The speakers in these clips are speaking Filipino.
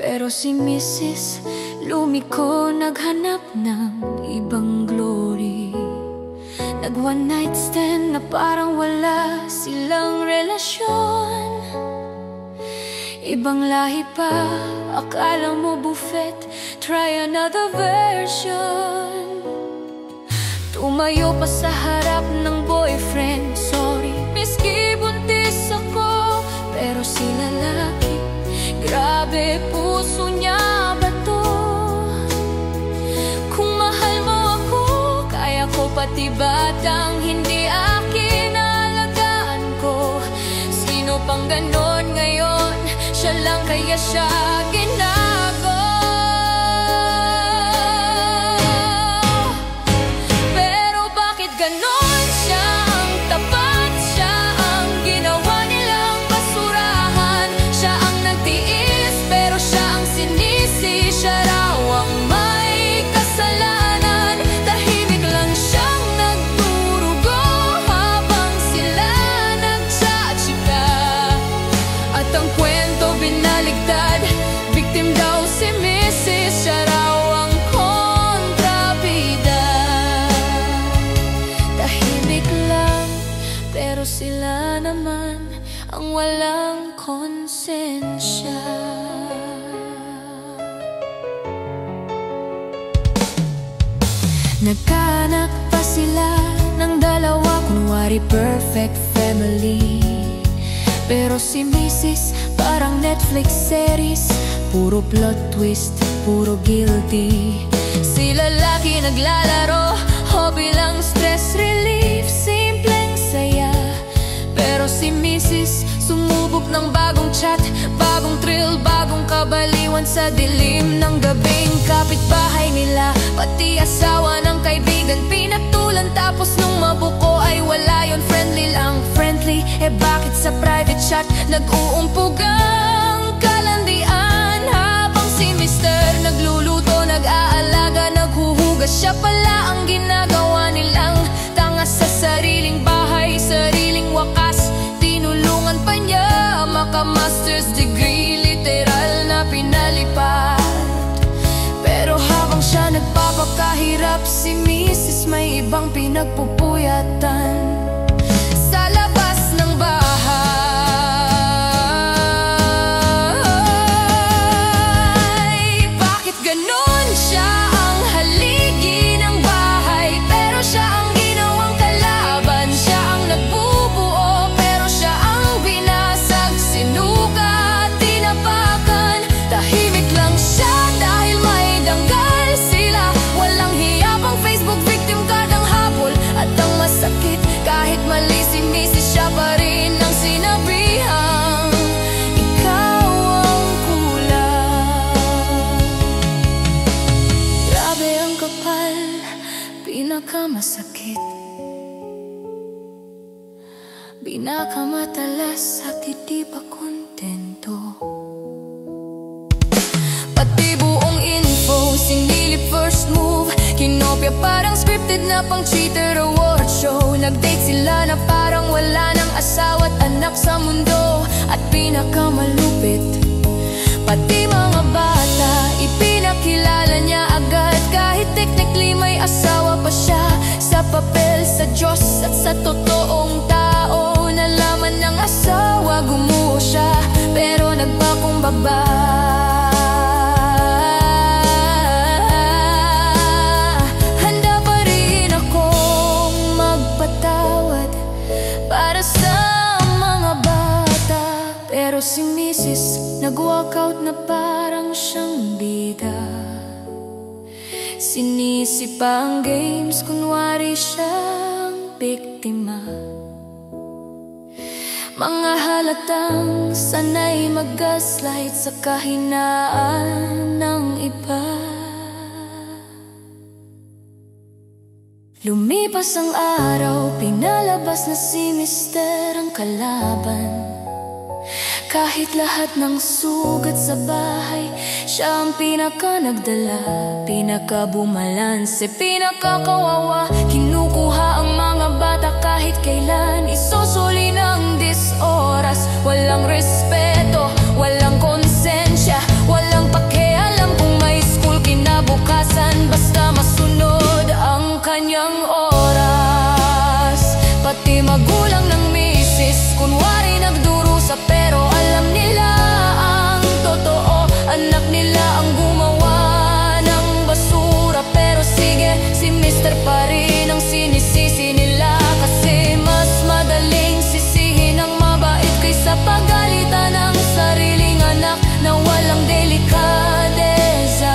Pero si Mrs. lumiko naghanap ng ibang glory. Nag one night stand na parang wala silang relasyon. Ibang lahi pa, akala mo buffet, try another version. Tumayo pa sa harap ng boyfriend, sorry, miski buntis ako. Pero si lalaki, grabe puso niya ba to? Kung mahal mo ako, kaya ko pati batang hindi akin, alagaan ko. Sino pang ganon ngayon? Siya lang kaya siya ginago. Pero bakit ganon siya ang tapat? Siya ang ginawa nilang basurahan. Siya ang nagtiis, pero siya ang sinisi. Siya raw ang may kasalanan. Tahimik lang siyang nagdurugo habang sila nagtsatsyika. At ang kwento binaligtad, victim daw si Mrs. Siya raw ang kontrabida. Tahimik lang, pero sila naman ang walang konsensya. Nagkaanak pa sila ng dalawa, kunwari perfect family. Pero si Mrs. parang Netflix series, puro plot twist, puro guilty. Si lalaki naglalaro, hobby lang stress relief, simpleng saya. Pero si Mrs. sumubok ng bagong chat, bagong thrill, bagong kabaliwan sa dilim ng gabing. Kapitbahay nila, pati asawa ng kaibigan, pinatulan. Tapos nung mabuko ay wala yon, friendly lang friendly. Eh bakit sa private chat nag-uumpugang kalandian? Habang si Mr. nagluluto, nag-aalaga, naghuhugas, siya pala ang ginagawa nilang tanga sa sariling bahay, sariling wakas. Tinulungan pa niya maka-master's degree, literal na pinalipat. Pero habang siya nagpapakahirap, si Mrs. may ibang pinagpupuyatan sa labas ng bahay. Bakit ganon siya ang haligi ng bahay, pero siya ang ginawang kalaban? Siya ang nagbubuo, pero siya ang binasag, sinugat, tinapakan. Tahimik lang siya dahil may danggal sila. Walang hiya pang Facebook, victim card ang habol. At ang masakit, kahit mali si Mrs. siya pa rin ang sinabihang ikaw ang kulang. Grabe ang kapal, pinakamasakit, pinakamatalas, sakit di pa kontento. Pati buong info, sinilip first move, kinopya parang scripted na pang cheater award show. Nag-date sila na parang wala ng asawa't anak sa mundo. At pinakamalupit, pati mga bata, ipinakilala niya agad. Kahit technically may asawa pa siya, sa papel, sa Diyos at sa totoong tao. Nalaman ng asawa, gumuho siya, pero nagpakumbaba. Handa pa rin akong magpatawad para sa mga bata. Pero si Mrs. nag-walkout na parang siyang bida. Sinisi pa ang games, kunwari siyang biktima. Mga halatang sanay mag-gaslight sa kahinaan ng iba. Lumipas ang araw, pinalabas na si Mr. ang kalaban. Kahit lahat ng sugat sa bahay, siya ang pinaka-nagdala, pinaka-bumalanse, pinaka-kawawa. Kinukuha ang mga bata kahit kailan, isusuli ng dis-oras. Walang respeto, walang konsensya, walang Kunwari nagdurusa pero alam nila ang totoo. Anak nila ang gumawa ng basura, pero sige, si Mr. pa rin ang sinisisi nila. Kasi mas madaling sisihin ang mabait kaysa pagalitan ng sariling anak na walang delikadeza.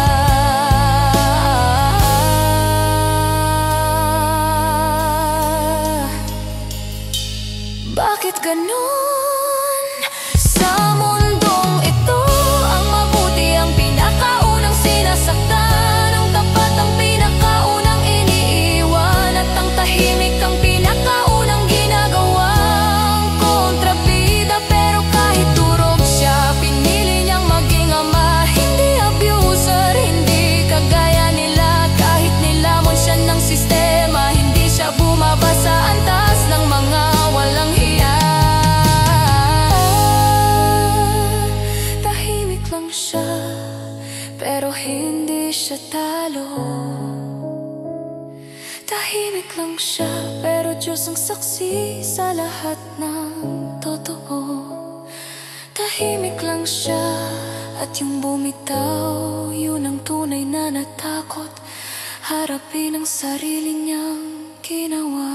Bakit ganun? Sa mundong ito, ang mabuti ang pinakaunang sinasaktan, ang tapat ang pinakaunang iniiwan, at ang tahimik ang pinakaunang ginagawang kontrabida. Pero kahit turok siya, pinili niyang maging ama, hindi abuser, hindi kagaya nila. Kahit nilamon siya ng sistema, hindi siya bumaba sa antas ng mga walang hiya. Tahimik lang siya, pero hindi siya talo. Tahimik lang siya, pero Diyos ang saksi sa lahat ng totoo. Tahimik lang siya, at yung bumitaw, yun ang tunay na natakot. Harapin ang sarili niyang ginawa.